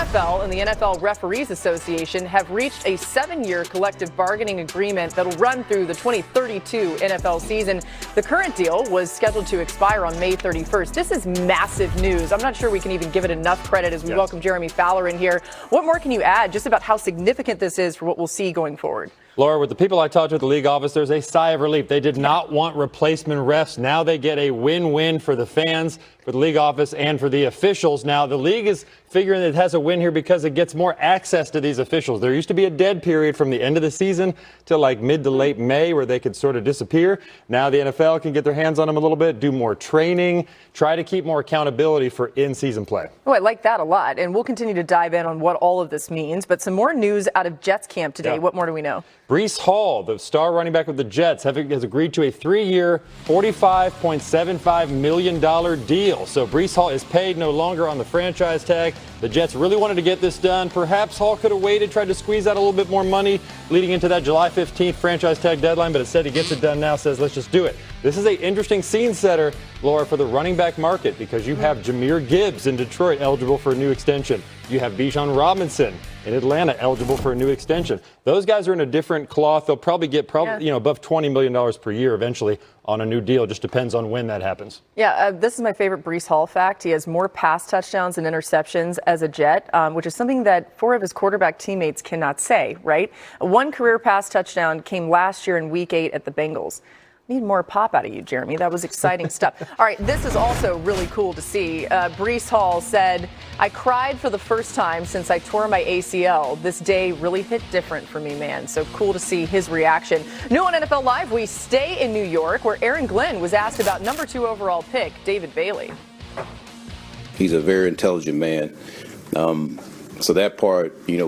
NFL and the NFL Referees Association have reached a 7-year collective bargaining agreement that'll run through the 2032 NFL season. The current deal was scheduled to expire on May 31st. This is massive news. I'm not sure we can even give it enough credit as we welcome Jeremy Fowler in here. What more can you add just about how significant this is for what we'll see going forward? Laura, with the people I talked to at the league office, there's a sigh of relief. They did not want replacement refs. Now they get a win-win for the fans, for the league office, and for the officials. Now the league is figuring it has a win here because it gets more access to these officials. There used to be a dead period from the end of the season to like mid to late May where they could sort of disappear. Now the NFL can get their hands on them a little bit, do more training, try to keep more accountability for in-season play. Oh, I like that a lot. And we'll continue to dive in on what all of this means. But some more news out of Jets camp today. What more do we know? Breece Hall, the star running back with the Jets, has agreed to a 3-year, $45.75 million deal. So Breece Hall is paid no longer on the franchise tag. The Jets really wanted to get this done. Perhaps Hall could have waited, tried to squeeze out a little bit more money leading into that July 15th franchise tag deadline, but instead he gets it done now, says let's just do it. This is an interesting scene setter, Laura, for the running back market because you have Jahmyr Gibbs in Detroit eligible for a new extension. You have Bijan Robinson in Atlanta eligible for a new extension. Those guys are in a different cloth. They'll probably get above $20 million per year eventually on a new deal. Just depends on when that happens. This is my favorite Breece Hall fact. He has more pass touchdowns and interceptions as a Jet, which is something that 4 of his quarterback teammates cannot say, right? One career pass touchdown came last year in Week 8 at the Bengals. Need more pop out of you, Jeremy. That was exciting stuff. All right, this is also really cool to see. Breece Hall said, I cried for the first time since I tore my ACL. This day really hit different for me, man. So cool to see his reaction. New on NFL Live, we stay in New York, where Aaron Glenn was asked about number 2 overall pick, David Bailey. He's a very intelligent man. So that part, we knew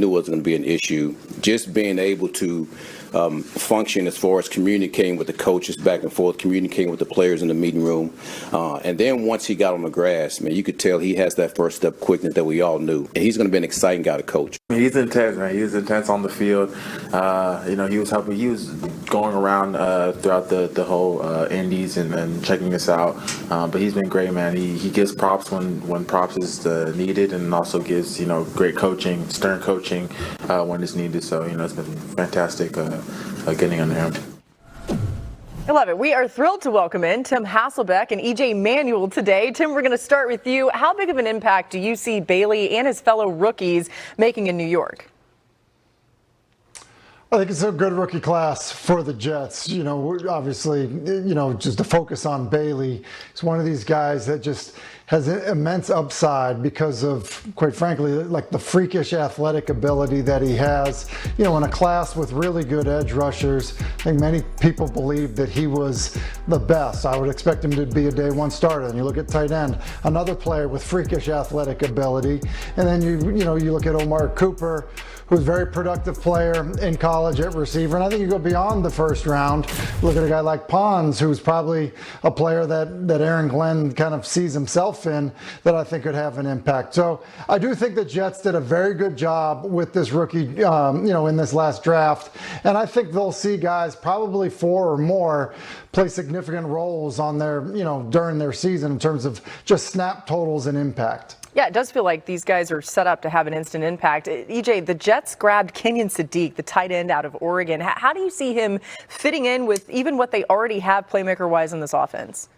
wasn't going to be an issue. Just being able to function as far as communicating with the coaches back and forth, communicating with the players in the meeting room. And then once he got on the grass, man, you could tell he has that first step quickness that we all knew. And he's going to be an exciting guy to coach. He's intense, man. He's intense on the field. He was going around throughout the whole Indies and checking us out. But he's been great, man. He gives props when props is needed, and also gives great coaching, stern coaching when it's needed. So it's been fantastic getting under him. I love it. We are thrilled to welcome in Tim Hasselbeck and EJ Manuel today. Tim, we're going to start with you. How big of an impact do you see Bailey and his fellow rookies making in New York? I think it's a good rookie class for the Jets. Obviously, just to focus on Bailey. He's one of these guys that just has an immense upside because of, quite frankly, like the freakish athletic ability that he has. In a class with really good edge rushers, I think many people believe that he was the best. I would expect him to be a day 1 starter. And you look at tight end, another player with freakish athletic ability. And then you look at Omar Cooper, who's a very productive player in college at receiver. And I think you go beyond the first round, look at a guy like Pons, who's probably a player that Aaron Glenn kind of sees himself in, that I think could have an impact. So I do think the Jets did a very good job with this rookie, in this last draft. And I think they'll see guys, probably 4 or more, play significant roles on their, during their season in terms of just snap totals and impact. Yeah, it does feel like these guys are set up to have an instant impact. EJ, the Jets grabbed Kenyon Sadiq, the tight end out of Oregon. How do you see him fitting in with even what they already have playmaker-wise in this offense?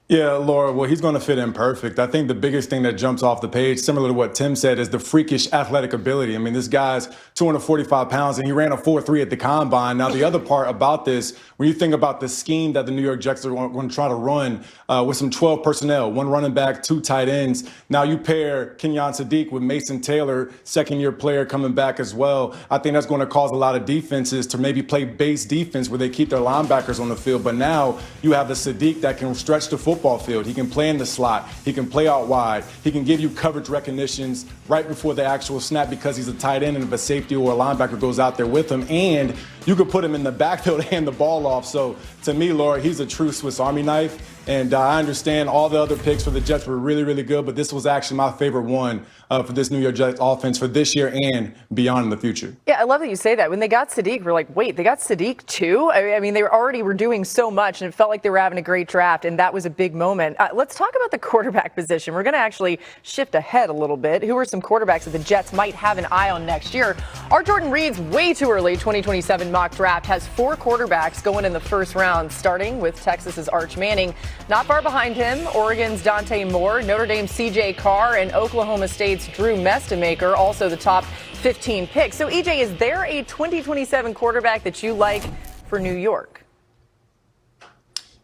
Yeah, Laura, well, he's going to fit in perfect. I think the biggest thing that jumps off the page, similar to what Tim said, is the freakish athletic ability. I mean, this guy's 245 pounds, and he ran a 4.3 at the combine. Now, the other part about this, when you think about the scheme that the New York Jets are going to try to run with some 12 personnel, 1 running back, 2 tight ends. Now, you pair Kenyon Sadiq with Mason Taylor, second-year player coming back as well. I think that's going to cause a lot of defenses to maybe play base defense where they keep their linebackers on the field. But now you have the Sadiq that can stretch the football field. He can play in the slot. He can play out wide. He can give you coverage recognitions right before the actual snap because he's a tight end, and if a safety or a linebacker goes out there with him, and you could put him in the backfield and hand the ball off. So to me, Laura, he's a true Swiss Army knife. And I understand all the other picks for the Jets were really, really good, but this was actually my favorite one for this New York Jets offense for this year and beyond in the future. Yeah, I love that you say that. When they got Sadiq, we're like, wait, they got Sadiq too? I mean, they were doing so much, and it felt like they were having a great draft, and that was a big moment. Let's talk about the quarterback position. We're going to actually shift ahead a little bit. Who are some quarterbacks that the Jets might have an eye on next year? Our Jordyn Reed's way too early 2027 mock draft has 4 quarterbacks going in the first round, starting with Texas's Arch Manning. Not far behind him, Oregon's Dante Moore, Notre Dame's C.J. Carr, and Oklahoma State's Drew Mestemaker, also the top 15 picks. So, EJ, is there a 2027 quarterback that you like for New York?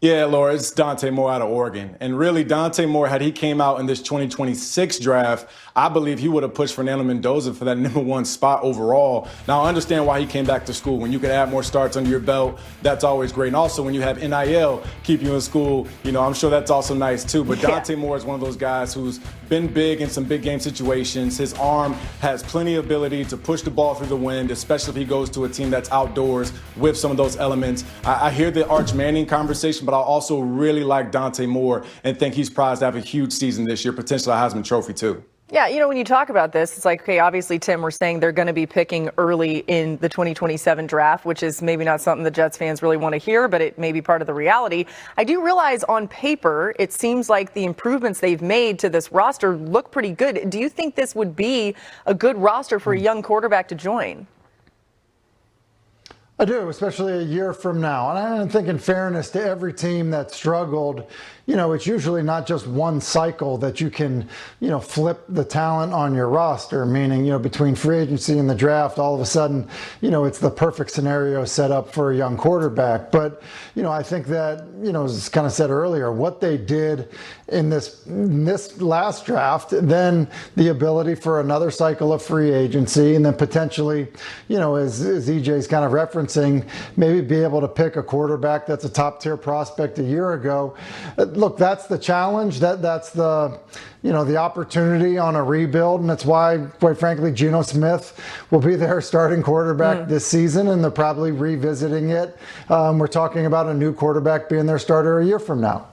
Yeah, Laura, it's Dante Moore out of Oregon. And really, Dante Moore, had he came out in this 2026 draft, I believe he would have pushed Fernando Mendoza for that #1 spot overall. Now, I understand why he came back to school. When you can add more starts under your belt, that's always great. And also, when you have NIL keep you in school, I'm sure that's also nice too. But Dante Moore is one of those guys who's been big in some big game situations. His arm has plenty of ability to push the ball through the wind, especially if he goes to a team that's outdoors with some of those elements. I hear the Arch Manning conversation, but I also really like Dante Moore and think he's prized to have a huge season this year, potentially a Heisman Trophy too. Yeah, when you talk about this, it's like, okay, obviously, Tim, we're saying they're going to be picking early in the 2027 draft, which is maybe not something the Jets fans really want to hear, but it may be part of the reality. I do realize on paper, it seems like the improvements they've made to this roster look pretty good. Do you think this would be a good roster for a young quarterback to join? I do, especially a year from now. And I think in fairness to every team that struggled, it's usually not just one cycle that you can, flip the talent on your roster, meaning, between free agency and the draft, all of a sudden, it's the perfect scenario set up for a young quarterback. But, I think that, as kind of said earlier, what they did in this last draft, then the ability for another cycle of free agency, and then potentially, as EJ's kind of referencing, maybe be able to pick a quarterback that's a top tier prospect a year ago. Look, that's the challenge. That's the the opportunity on a rebuild, and that's why, quite frankly, Geno Smith will be their starting quarterback this season, and they're probably revisiting it. We're talking about a new quarterback being their starter a year from now.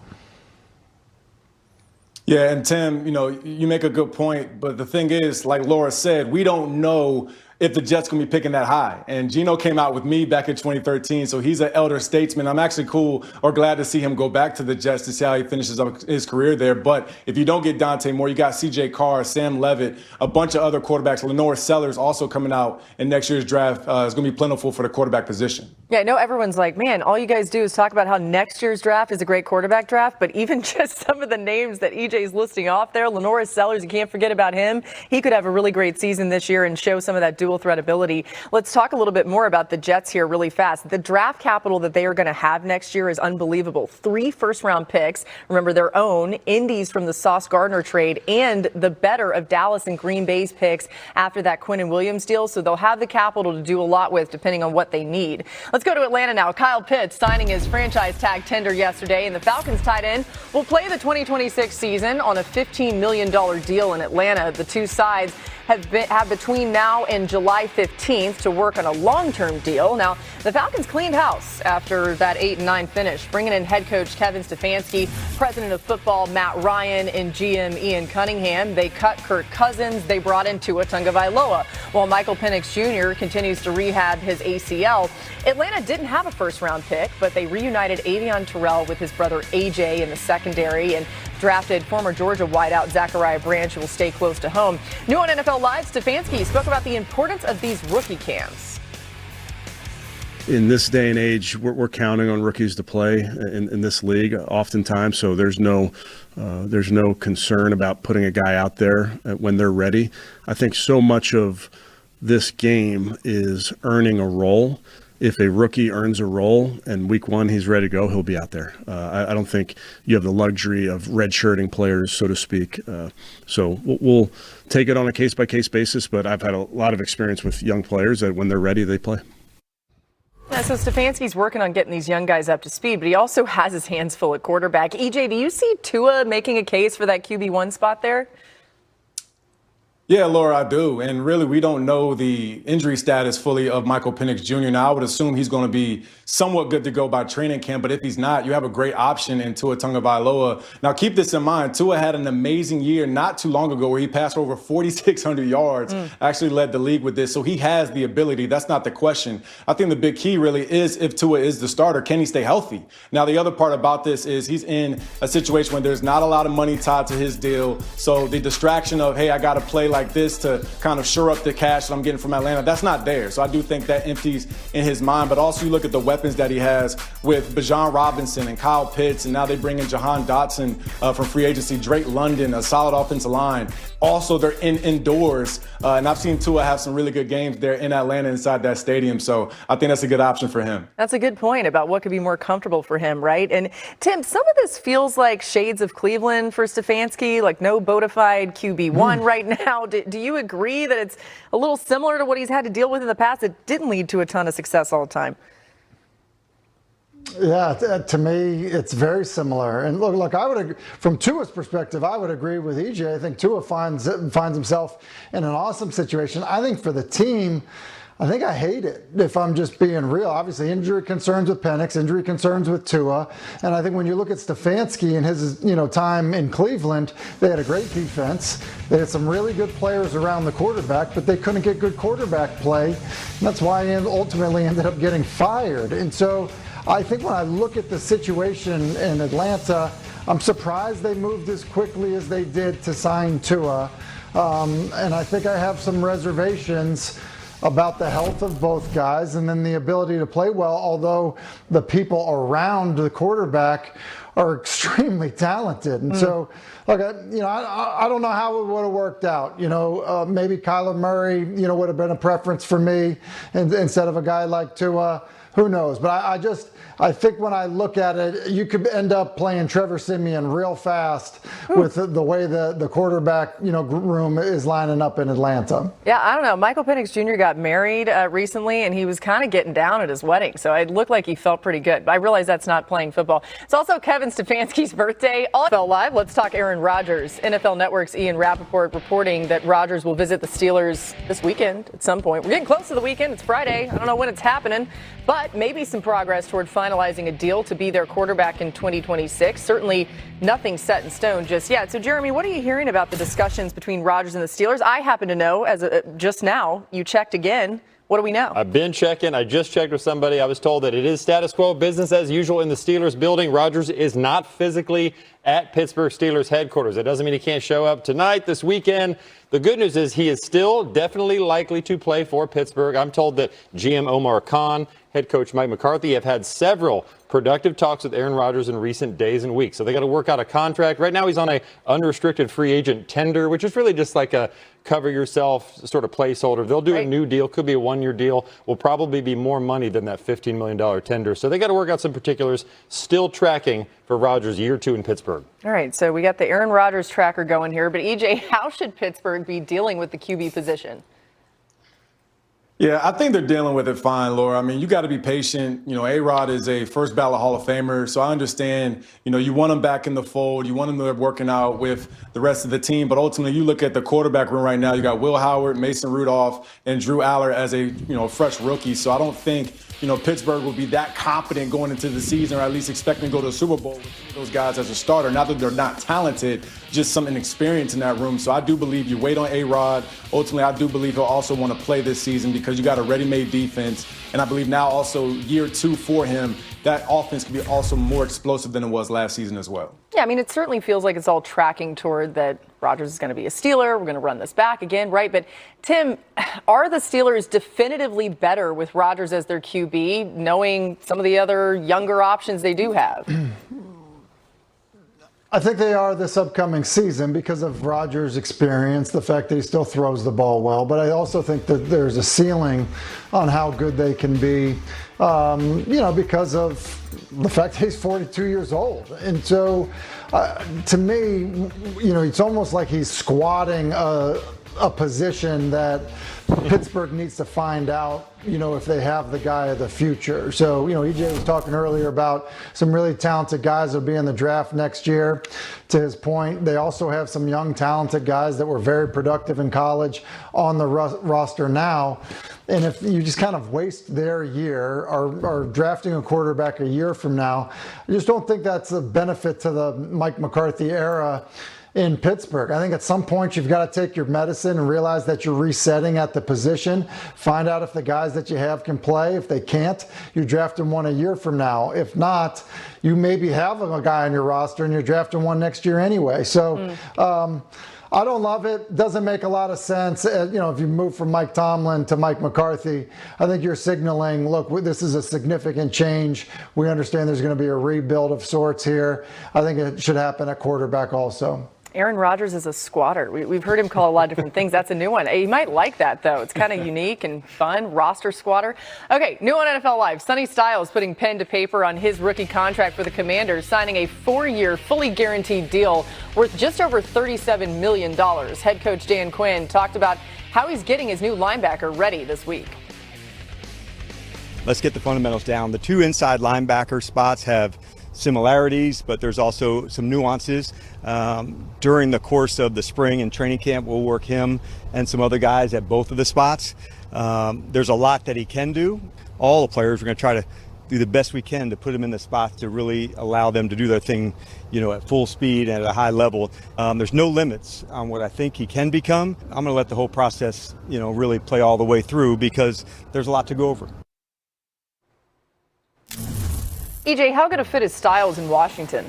Yeah, and Tim, you make a good point, but the thing is, like Laura said, we don't know if the Jets going to be picking that high. And Geno came out with me back in 2013, so he's an elder statesman. I'm actually glad to see him go back to the Jets to see how he finishes up his career there. But if you don't get Dante Moore, you got C.J. Carr, Sam Levitt, a bunch of other quarterbacks. Lenore Sellers also coming out in next year's draft is going to be plentiful for the quarterback position. Yeah, I know everyone's like, man, all you guys do is talk about how next year's draft is a great quarterback draft, but even just some of the names that EJ's listing off there, Lenore Sellers, you can't forget about him. He could have a really great season this year and show some of that dual threat ability. Let's talk a little bit more about the Jets here really fast. The draft capital that they are going to have next year is unbelievable. 3 first-round picks, remember their own, Indies from the Sauce Gardner trade, and the better of Dallas and Green Bay's picks after that Quinnen Williams deal, so they'll have the capital to do a lot with depending on what they need. Let's go to Atlanta now. Kyle Pitts signing his franchise tag tender yesterday, and the Falcons tight end will play the 2026 season on a $15 million deal in Atlanta. The two sides have between now and July 15th to work on a long-term deal. Now, the Falcons cleaned house after that 8-9 finish, bringing in head coach Kevin Stefanski, president of football Matt Ryan, and GM Ian Cunningham. They cut Kirk Cousins. They brought in Tua Tagovailoa, while Michael Penix Jr. continues to rehab his ACL. Atlanta didn't have a first-round pick, but they reunited Avion Terrell with his brother AJ in the secondary and drafted former Georgia wideout Zachariah Branch, who will stay close to home. New on NFL Live, Stefanski spoke about the importance of these rookie camps. In this day and age, we're counting on rookies to play in this league oftentimes, so there's no concern about putting a guy out there when they're ready. I think so much of this game is earning a role. If a rookie earns a role and week 1 he's ready to go, he'll be out there. I don't think you have the luxury of redshirting players, so to speak. So we'll take it on a case-by-case basis, but I've had a lot of experience with young players that when they're ready, they play. Yeah, so Stefanski's working on getting these young guys up to speed, but he also has his hands full at quarterback. EJ, do you see Tua making a case for that QB1 spot there? Yeah, Laura, I do. And really, we don't know the injury status fully of Michael Penix Jr. Now, I would assume he's going to be somewhat good to go by training camp. But if he's not, you have a great option in Tua Tagovailoa. Now, keep this in mind. Tua had an amazing year not too long ago where he passed over 4,600 yards, actually led the league with this. So he has the ability. That's not the question. I think the big key really is if Tua is the starter, can he stay healthy? Now, the other part about this is he's in a situation where there's not a lot of money tied to his deal. So the distraction of, hey, I got to play like this to kind of shore up the cash that I'm getting from Atlanta, that's not there. So I do think that empties in his mind. But also you look at the weapons that he has with Bijan Robinson and Kyle Pitts, and now they bring in Jahan Dotson from free agency, Drake London, a solid offensive line. Also, they're indoors, and I've seen Tua have some really good games there in Atlanta inside that stadium. So I think that's a good option for him. That's a good point about what could be more comfortable for him, right? And Tim, some of this feels like shades of Cleveland for Stefanski, like no bona fide QB1 right now. Do you agree that it's a little similar to what he's had to deal with in the past? It didn't lead to a ton of success all the time. Yeah, to me, it's very similar. And look, I would agree, from Tua's perspective, I would agree with EJ. I think Tua finds himself in an awesome situation. I think for the team, I think I hate it, if I'm just being real. Obviously, injury concerns with Penix, injury concerns with Tua. And I think when you look at Stefanski and his time in Cleveland, they had a great defense. They had some really good players around the quarterback, but they couldn't get good quarterback play. And that's why he ultimately ended up getting fired. And so I think when I look at the situation in Atlanta, I'm surprised they moved as quickly as they did to sign Tua. And I think I have some reservations about the health of both guys and then the ability to play well, although the people around the quarterback are extremely talented. And so, look, I don't know how it would have worked out. Maybe Kyler Murray, would have been a preference for me instead of a guy like Tua. Who knows? But I think when I look at it, you could end up playing Trevor Siemian real fast with the way the quarterback, room is lining up in Atlanta. Yeah, I don't know. Michael Penix Jr. got married recently, and he was kind of getting down at his wedding. So it looked like he felt pretty good. But I realize that's not playing football. It's also Kevin Stefanski's birthday. On NFL Live, let's talk Aaron Rodgers. NFL Network's Ian Rappaport reporting that Rodgers will visit the Steelers this weekend at some point. We're getting close to the weekend. It's Friday. I don't know when it's happening, but maybe some progress toward finalizing a deal to be their quarterback in 2026. Certainly nothing set in stone just yet. So, Jeremy, what are you hearing about the discussions between Rodgers and the Steelers? I happen to know, just now, you checked again. What do we know? I've been checking. I just checked with somebody. I was told that it is status quo, business as usual in the Steelers building. Rodgers is not physically at Pittsburgh Steelers headquarters. That doesn't mean he can't show up tonight, this weekend. The good news is he is still definitely likely to play for Pittsburgh. I'm told that GM Omar Khan, head coach Mike McCarthy have had several productive talks with Aaron Rodgers in recent days and weeks. So they got to work out a contract. Right now he's on a unrestricted free agent tender, which is really just like a cover yourself sort of placeholder. They'll do a new deal. Could be a one-year deal. Will probably be more money than that $15 million tender. So they got to work out some particulars. Still tracking for Rodgers year 2 in Pittsburgh. All right, so we got the Aaron Rodgers tracker going here. But, EJ, how should Pittsburgh be dealing with the QB position? Yeah, I think they're dealing with it fine, Laura. I mean, you got to be patient. A-Rod is a first ballot Hall of Famer, so I understand, you want him back in the fold. You want him to be working out with the rest of the team. But ultimately, you look at the quarterback room right now, you got Will Howard, Mason Rudolph, and Drew Aller as a, fresh rookie. So I don't think, Pittsburgh will be that confident going into the season, or at least expecting to go to the Super Bowl with those guys as a starter. Not that they're not talented, just some inexperience in that room. So I do believe you wait on A-Rod. Ultimately, I do believe he'll also want to play this season because you got a ready-made defense. And I believe now also year 2 for him, that offense can be also more explosive than it was last season as well. Yeah, I mean, it certainly feels like it's all tracking toward that Rodgers is going to be a Steeler. We're going to run this back again, right? But, Tim, are the Steelers definitively better with Rodgers as their QB, knowing some of the other younger options they do have? I think they are this upcoming season because of Rodgers' experience, the fact that he still throws the ball well. But I also think that there's a ceiling on how good they can be, because of the fact that he's 42 years old. And so, to me, it's almost like he's squatting a position that Pittsburgh needs to find out, if they have the guy of the future. So, EJ was talking earlier about some really talented guys that will be in the draft next year. To his point, they also have some young, talented guys that were very productive in college on the roster now. And if you just kind of waste their year or drafting a quarterback a year from now, I just don't think that's a benefit to the Mike McCarthy era in Pittsburgh. I think at some point you've got to take your medicine and realize that you're resetting at the position. Find out if the guys that you have can play. If they can't, you're drafting one a year from now. If not, you maybe have a guy on your roster and you're drafting one next year anyway. So I don't love it. Doesn't make a lot of sense. If you move from Mike Tomlin to Mike McCarthy, I think you're signaling, look, this is a significant change. We understand there's going to be a rebuild of sorts here. I think it should happen at quarterback also. Aaron Rodgers is a squatter. We've heard him call a lot of different things. That's a new one. You might like that, though. It's kind of unique and fun. Roster squatter. Okay, new on NFL Live. Sonny Styles putting pen to paper on his rookie contract for the Commanders, signing a 4-year, fully guaranteed deal worth just over $37 million. Head coach Dan Quinn talked about how he's getting his new linebacker ready this week. Let's get the fundamentals down. The two inside linebacker spots have similarities, but there's also some nuances. During the course of the spring and training camp, we'll work him and some other guys at both of the spots. There's a lot that he can do. All the players, we're going to try to do the best we can to put him in the spots to really allow them to do their thing, at full speed and at a high level. There's no limits on what I think he can become. I'm going to let the whole process, really play all the way through because there's a lot to go over. EJ, how good a fit is Styles in Washington?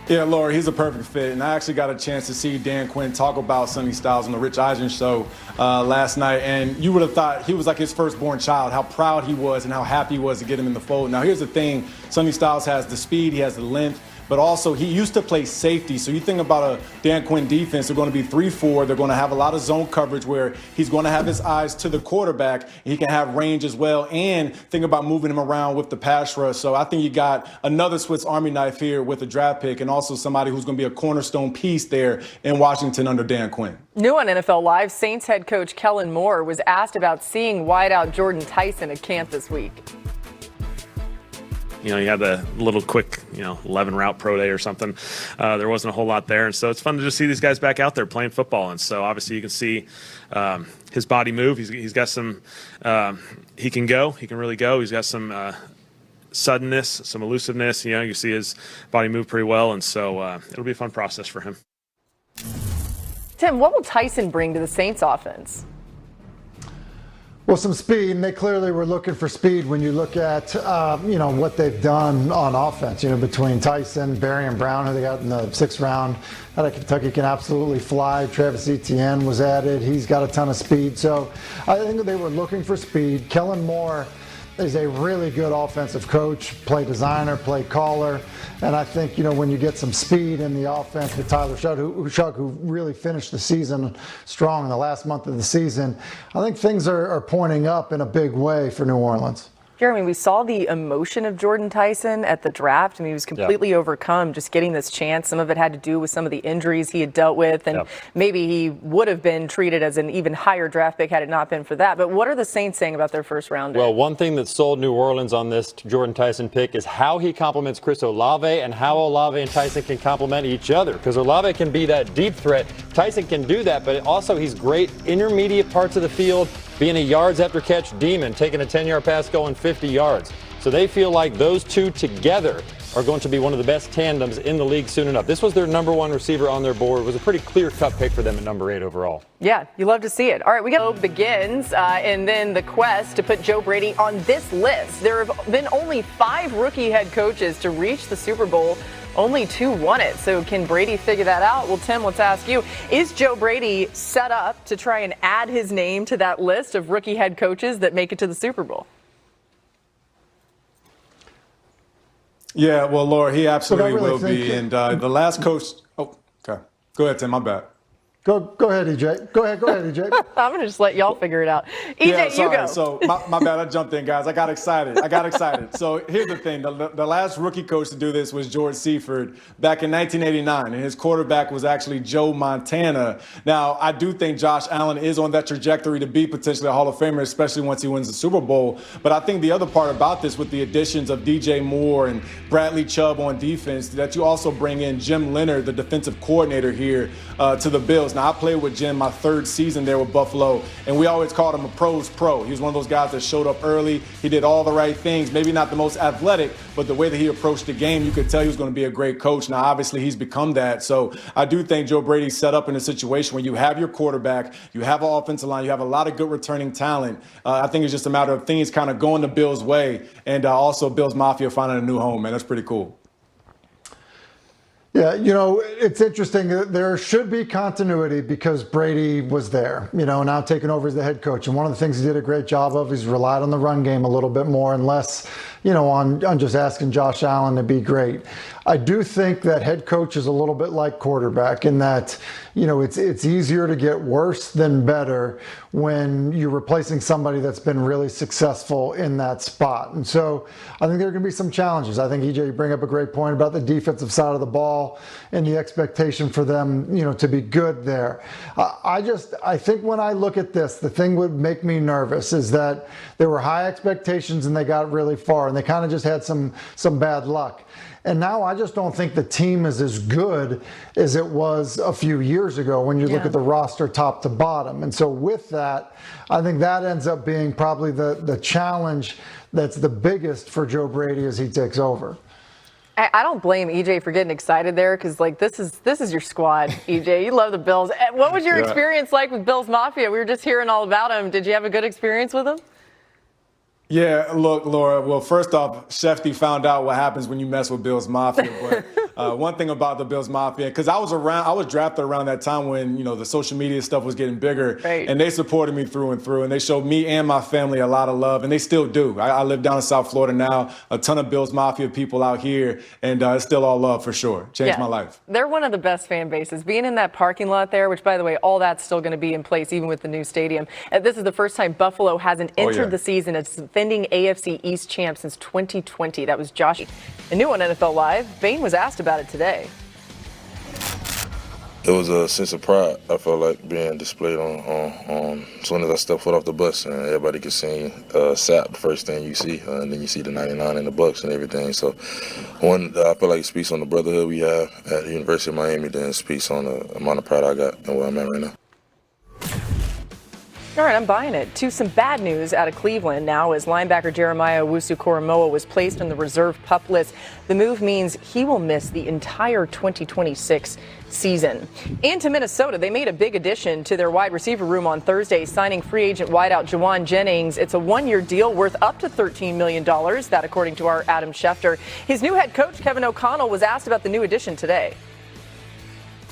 Yeah, Laura, he's a perfect fit. And I actually got a chance to see Dan Quinn talk about Sonny Styles on the Rich Eisen show last night. And you would have thought he was like his firstborn child, how proud he was and how happy he was to get him in the fold. Now, here's the thing. Sonny Styles has the speed, he has the length, but also he used to play safety. So you think about a Dan Quinn defense, they're going to be 3-4. They're going to have a lot of zone coverage where he's going to have his eyes to the quarterback. And he can have range as well. And think about moving him around with the pass rush. So I think you got another Swiss Army knife here with a draft pick and also somebody who's going to be a cornerstone piece there in Washington under Dan Quinn. New on NFL Live, Saints head coach Kellen Moore was asked about seeing wideout Jordyn Tyson at camp this week. You had the little quick, 11 route pro day or something. There wasn't a whole lot there. And so it's fun to just see these guys back out there playing football. And so obviously you can see his body move. He's got some, he can go. He can really go. He's got some suddenness, some elusiveness. You see his body move pretty well. And so it'll be a fun process for him. Tim, what will Tyson bring to the Saints offense? Well, some speed, and they clearly were looking for speed when you look at, what they've done on offense, between Tyson, Barry, and Brown, who they got in the 6th round. Out of Kentucky can absolutely fly. Travis Etienne was added. He's got a ton of speed. So I think they were looking for speed. Kellen Moore is a really good offensive coach, play designer, play caller. And I think, when you get some speed in the offense with Tyler Shough, who really finished the season strong in the last month of the season, I think things are pointing up in a big way for New Orleans. Jeremy, we saw the emotion of Jordyn Tyson at the draft. He was completely overcome just getting this chance. Some of it had to do with some of the injuries he had dealt with, and maybe he would have been treated as an even higher draft pick had it not been for that. But what are the Saints saying about their first rounder? Well, one thing that sold New Orleans on this Jordyn Tyson pick is how he complements Chris Olave and how Olave and Tyson can complement each other. Because Olave can be that deep threat. Tyson can do that, but also he's great intermediate parts of the field, being a yards after catch demon, taking a 10-yard pass going 50 yards. So they feel like those two together are going to be one of the best tandems in the league soon enough. This was their number 1 receiver on their board. It was a pretty clear-cut pick for them at number 8 overall. Yeah, you love to see it. All right, we got begins, and then the quest to put Joe Brady on this list. There have been only 5 rookie head coaches to reach the Super Bowl. Only 2 won it. So can Brady figure that out? Well, Tim, let's ask you. Is Joe Brady set up to try and add his name to that list of rookie head coaches that make it to the Super Bowl? Yeah, well, Laura, he absolutely will be. And the last coach – oh, okay. Go ahead, Tim. My bad. Go ahead, EJ. Go ahead, EJ. I'm going to just let y'all figure it out. EJ, you go. So my bad, I jumped in, guys. I got excited. So here's the thing. The last rookie coach to do this was George Seifert back in 1989, and his quarterback was actually Joe Montana. Now, I do think Josh Allen is on that trajectory to be potentially a Hall of Famer, especially once he wins the Super Bowl. But I think the other part about this, with the additions of DJ Moore and Bradley Chubb on defense, that you also bring in Jim Leonard, the defensive coordinator here, to the Bills. Now, I played with Jim my third season there with Buffalo, and we always called him a pro's pro. He was one of those guys that showed up early. He did all the right things, maybe not the most athletic, but the way that he approached the game, you could tell he was going to be a great coach. Now, obviously, he's become that. So I do think Joe Brady's set up in a situation where you have your quarterback, you have an offensive line, you have a lot of good returning talent. I think it's just a matter of things kind of going the Bills' way, and also Bills Mafia finding a new home, man. That's pretty cool. Yeah, it's interesting. There should be continuity because Brady was there, now taking over as the head coach. And one of the things he did a great job of is relied on the run game a little bit more and less, on just asking Josh Allen to be great. I do think that head coach is a little bit like quarterback in that, it's easier to get worse than better when you're replacing somebody that's been really successful in that spot. And so I think there are going to be some challenges. I think, EJ, you bring up a great point about the defensive side of the ball and the expectation for them, to be good there. I think when I look at this, the thing would make me nervous is that there were high expectations and they got really far and they kind of just had some bad luck. And now I just don't think the team is as good as it was a few years ago when you look at the roster top to bottom. And so with that, I think that ends up being probably the challenge that's the biggest for Joe Brady as he takes over. I don't blame EJ for getting excited there because, this is your squad, EJ. You love the Bills. What was your experience like with Bills Mafia? We were just hearing all about him. Did you have a good experience with him? Yeah, look, Laura, well, first off, Shefty found out what happens when you mess with Bills Mafia. But one thing about the Bills Mafia, because I was drafted around that time when, the social media stuff was getting bigger. Right. And they supported me through and through. And they showed me and my family a lot of love. And they still do. I live down in South Florida now. A ton of Bills Mafia people out here. And it's still all love for sure. Changed my life. They're one of the best fan bases. Being in that parking lot there, which, by the way, all that's still going to be in place even with the new stadium. This is the first time Buffalo hasn't entered the season as defending AFC East champ since 2020. That was Josh. A new on NFL Live. Bain was asked about it today. It was a sense of pride. I felt like being displayed on as soon as I stepped foot off the bus, and everybody could see SAP, the first thing you see, and then you see the 99 and the Bucks and everything. So, I feel like it speaks on the brotherhood we have at the University of Miami, then it speaks on the amount of pride I got and where I'm at right now. All right, I'm buying it. To some bad news out of Cleveland now as linebacker Jeremiyah Owusu-Koramoah was placed on the reserve PUP list. The move means he will miss the entire 2026 season. And to Minnesota, they made a big addition to their wide receiver room on Thursday, signing free agent wideout Jauan Jennings. It's a one-year deal worth up to $13 million, that according to our Adam Schefter. His new head coach, Kevin O'Connell, was asked about the new addition today.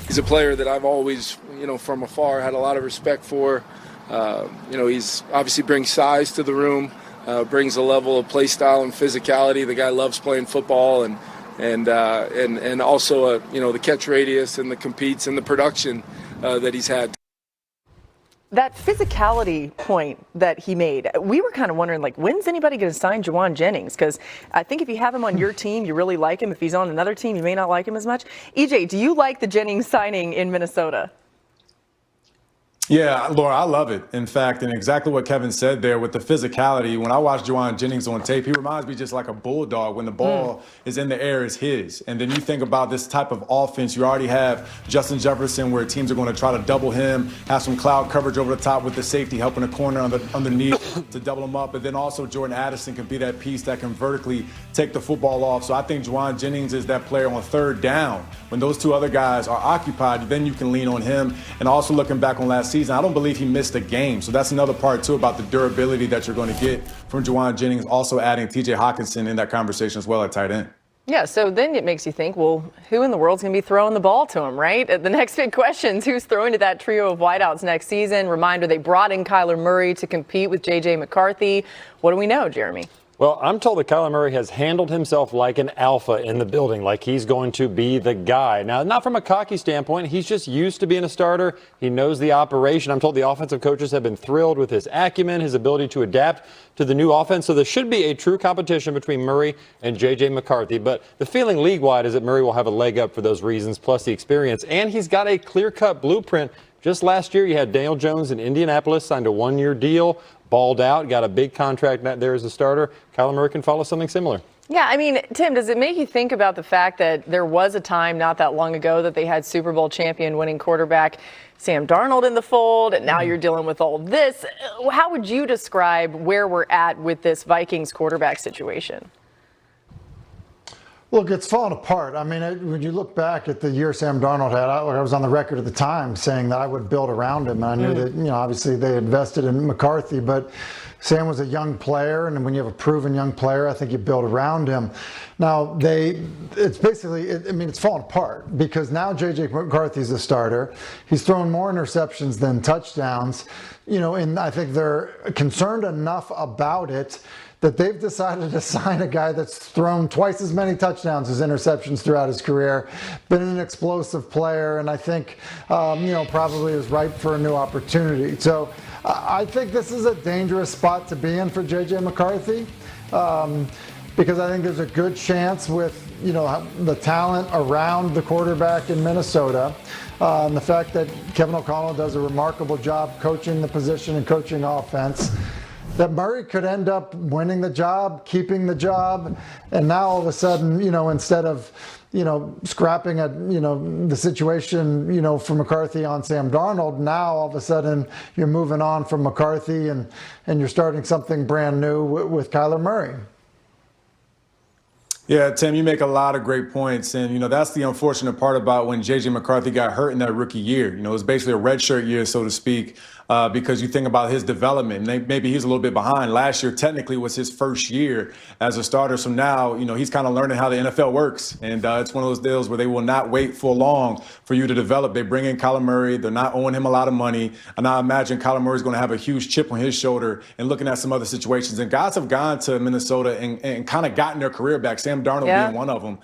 He's a player that I've always, from afar had a lot of respect for. He's obviously brings size to the room, brings a level of play style and physicality. The guy loves playing football and also the catch radius and the competes and the production that he's had. That physicality point that he made, we were kind of wondering, when's anybody going to sign Jauan Jennings? Because I think if you have him on your team, you really like him. If he's on another team, you may not like him as much. EJ, do you like the Jennings signing in Minnesota? Yeah, Laura, I love it. In fact, and exactly what Kevin said there with the physicality, when I watch Jauan Jennings on tape, he reminds me just like a bulldog. When the ball is in the air, it's his. And then you think about this type of offense, you already have Justin Jefferson where teams are going to try to double him, have some cloud coverage over the top with the safety helping the corner underneath to double him up. And then also Jordan Addison can be that piece that can vertically take the football off. So I think Jauan Jennings is that player on third down. When those two other guys are occupied, then you can lean on him. And also looking back on last season, I don't believe he missed a game. So that's another part, too, about the durability that you're going to get from Jauan Jennings, also adding T.J. Hockenson in that conversation as well at tight end. Yeah, so then it makes you think, well, who in the world's going to be throwing the ball to him, right? The next big question is who's throwing to that trio of wideouts next season? Reminder, they brought in Kyler Murray to compete with J.J. McCarthy. What do we know, Jeremy? Well, I'm told that Kyler Murray has handled himself like an alpha in the building, like he's going to be the guy. Now, not from a cocky standpoint. He's just used to being a starter. He knows the operation. I'm told the offensive coaches have been thrilled with his acumen, his ability to adapt to the new offense. So there should be a true competition between Murray and J.J. McCarthy. But the feeling league-wide is that Murray will have a leg up for those reasons, plus the experience. And he's got a clear-cut blueprint. Just last year, you had Daniel Jones in Indianapolis, signed a one-year deal, balled out, got a big contract there as a starter. Kyler Murray can follow something similar. Yeah, I mean, Tim, does it make you think about the fact that there was a time not that long ago that they had Super Bowl champion winning quarterback Sam Darnold in the fold, and now you're dealing with all this? How would you describe where we're at with this Vikings quarterback situation? Look, it's fallen apart. I mean, when you look back at the year Sam Darnold had, I was on the record at the time saying that I would build around him. And I knew that, obviously they invested in McCarthy, but Sam was a young player, and when you have a proven young player, I think you build around him. Now, it's basically, it's fallen apart because now J.J. McCarthy's a starter. He's thrown more interceptions than touchdowns, and I think they're concerned enough about it that they've decided to sign a guy that's thrown twice as many touchdowns as interceptions throughout his career, been an explosive player, and I think, probably is ripe for a new opportunity. So I think this is a dangerous spot to be in for J.J. McCarthy because I think there's a good chance with, the talent around the quarterback in Minnesota and the fact that Kevin O'Connell does a remarkable job coaching the position and coaching offense, that Murray could end up winning the job, keeping the job, and now all of a sudden, instead of, scrapping at, the situation, for McCarthy on Sam Darnold, now all of a sudden you're moving on from McCarthy and you're starting something brand new with Kyler Murray. Yeah, Tim, you make a lot of great points. And, that's the unfortunate part about when J.J. McCarthy got hurt in that rookie year. It was basically a redshirt year, so to speak, because you think about his development. Maybe he's a little bit behind. Last year technically was his first year as a starter. So now, he's kind of learning how the NFL works. And it's one of those deals where they will not wait for long for you to develop. They bring in Kyler Murray. They're not owing him a lot of money. And I imagine Kyler Murray's going to have a huge chip on his shoulder and looking at some other situations. And guys have gone to Minnesota and kind of gotten their career back. Sam Darnold being one of them.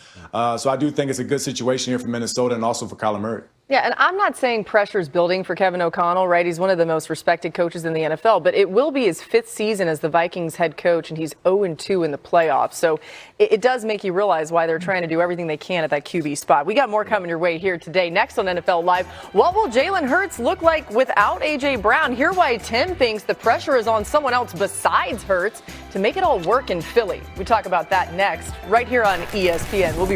So I do think it's a good situation here for Minnesota and also for Kyler Murray. Yeah, and I'm not saying pressure's building for Kevin O'Connell, right? He's one of the most respected coaches in the NFL, but it will be his 5th season as the Vikings head coach, and he's 0-2 in the playoffs. So it does make you realize why they're trying to do everything they can at that QB spot. We got more coming your way here today. Next on NFL Live, what will Jalen Hurts look like without A.J. Brown? Hear why Tim thinks the pressure is on someone else besides Hurts to make it all work in Philly. We talk about that next, right here on ESPN. We'll be